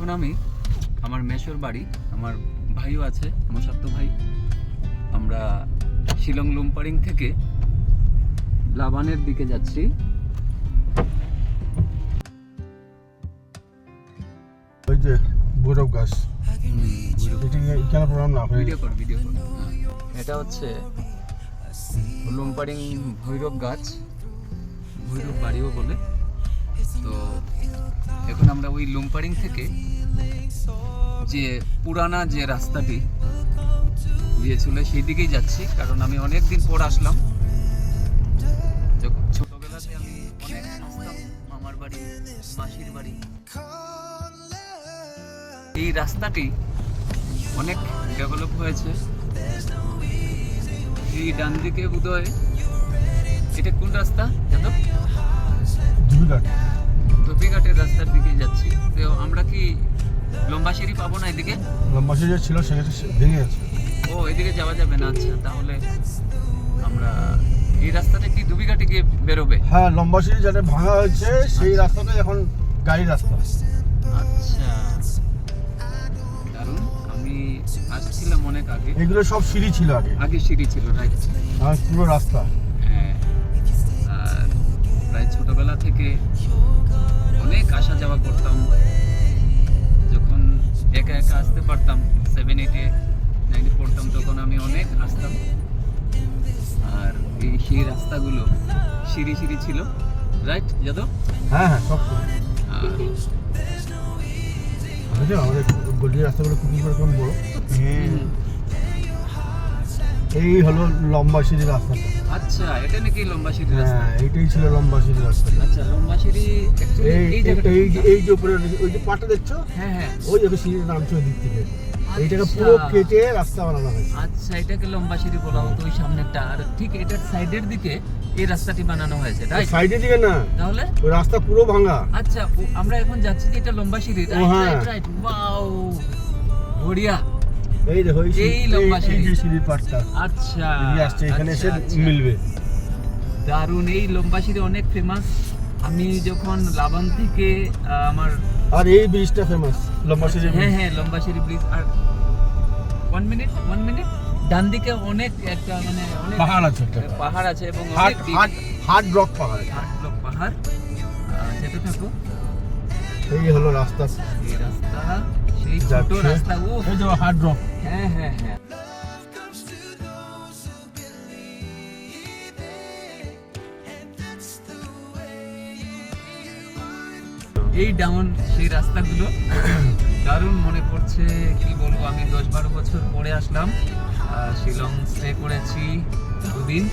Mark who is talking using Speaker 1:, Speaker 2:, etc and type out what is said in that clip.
Speaker 1: এখন আমি আমার মেশোর বাড়ি, আমার ভাইও আছে, আমার সত্য ভাই। আমরা শিলং লুম্পারিং থেকে লাবানের দিকে যাচ্ছি।
Speaker 2: ওই যে ভৈরব গাছ, কেন প্রোগ্রাম না
Speaker 1: ভিডিও কর। এটা হচ্ছে লুম্পারিং ভৈরব গাছ, ভৈরব বাড়িও বলে। তো এখন আমরা ওই লুম্পারিং থেকে যে পুরানা যে রাস্তাটি গিয়েছিল সেই দিকেই যাচ্ছি, কারণ আমি অনেক দিন পর আসলাম। যখন ছোটবেলাতে আমি অনেক আসতাম মামার বাড়ি, মাসির বাড়ি। এই রাস্তাটি অনেক ডেভেলপ হয়েছে। এই ডান দিকে বোধহয় এটা কোন রাস্তা জানো? ধুপিঘাটের রাস্তার দিকে যাচ্ছি। তো আমরা কি লম্বা সিঁড়ি পাবো না এদিকে?
Speaker 2: লম্বা সিঁড়ি ছিল সেটা ভেঙে গেছে।
Speaker 1: ও এদিকে যাওয়া যাবে না। আচ্ছা, তাহলে আমরা এই রাস্তাটা কি ধুপিঘাটে গিয়ে বেরোবে?
Speaker 2: হ্যাঁ, লম্বা সিঁড়ি যেটা ভাঙা হয়েছে সেই রাস্তাটা এখন গাড়ির রাস্তা।
Speaker 1: আচ্ছা, কারণ আমি আসছিলাম অনেক আগে।
Speaker 2: এগুলো সব সিঁড়ি ছিল আগে
Speaker 1: সিঁড়ি ছিল, রাইট?
Speaker 2: আর পুরো রাস্তা।
Speaker 1: হ্যাঁ, আর প্রায় ছোটবেলা থেকে অনেক আসা যাওয়া করতাম। যখন একা একা আসতে পারতাম, 7, 8, 9 পড়তাম, তখন আমি অনেক আসতাম। আর এই সেই রাস্তাগুলো সিঁড়ি ছিল, রাইট যাদব?
Speaker 2: হ্যাঁ, সব
Speaker 1: আর
Speaker 2: আমাদের গলির রাস্তাগুলো খুবই রকম বড়। এই হলো লম্বা সিঁড়ি রাস্তাটা।
Speaker 1: আচ্ছা, এটা নাকি লম্বা সিঁড়ি রাস্তা?
Speaker 2: হ্যাঁ, এইটাই ছিল লম্বা সিঁড়ি রাস্তা।
Speaker 1: আচ্ছা, লম্বা সিঁড়ি
Speaker 2: এই যে উপরে ওই যে পাটা দেখছো,
Speaker 1: হ্যাঁ,
Speaker 2: ওই দেখো সিঁড়ির নামছে ওই দিক থেকে। এইটাকে পুরো কেটে রাস্তা বানানো হয়েছে।
Speaker 1: আচ্ছা, এটাকে লম্বা সিঁড়ি বলা হতো ওই সামনেরটা। আর ঠিক এটার সাইডের দিকে এই রাস্তাটি বানানো হয়েছে, রাইট?
Speaker 2: সাইডের দিকে না,
Speaker 1: তাহলে
Speaker 2: ওই রাস্তা পুরো ভাঙা।
Speaker 1: আচ্ছা, আমরা এখন যাচ্ছি যে এটা লম্বা সিঁড়ি, রাইট? ওয়াও, বঢ়িয়া।
Speaker 2: এই দেখো
Speaker 1: এই লম্বা সিঁড়ি,
Speaker 2: এই সিঁড়ির পাটটা।
Speaker 1: আচ্ছা,
Speaker 2: আসছে এখানে এসে মিলবে।
Speaker 1: দারুণ। এই লম্বা সিঁড়ি অনেক ফেমাস। আমি যখন লাবান থেকে আমার
Speaker 2: আর এই ব্রিজটা ফেমাস, লম্বা সিঁড়ি।
Speaker 1: হ্যাঁ, লম্বা সিঁড়ি ব্রিজ। আর 1 মিনিট ডান দিকে অনেক একটা মানে অনেক পাহাড় আছে এবং অনেক
Speaker 2: হার্ড রক পাহাড়।
Speaker 1: যেতে থাকো।
Speaker 2: এই হলো রাস্তা,
Speaker 1: এই রাস্তা সেই ছোট রাস্তা। ও
Speaker 2: এই যে হার্ড রক।
Speaker 1: হ্যাঁ। এই ডাউন সেই রাস্তাগুলো দারুণ মনে পড়ছে। কি বলবো, আমি 10-12 বছর পরে আসলাম। শিলং স্টে করেছি 2 দিন।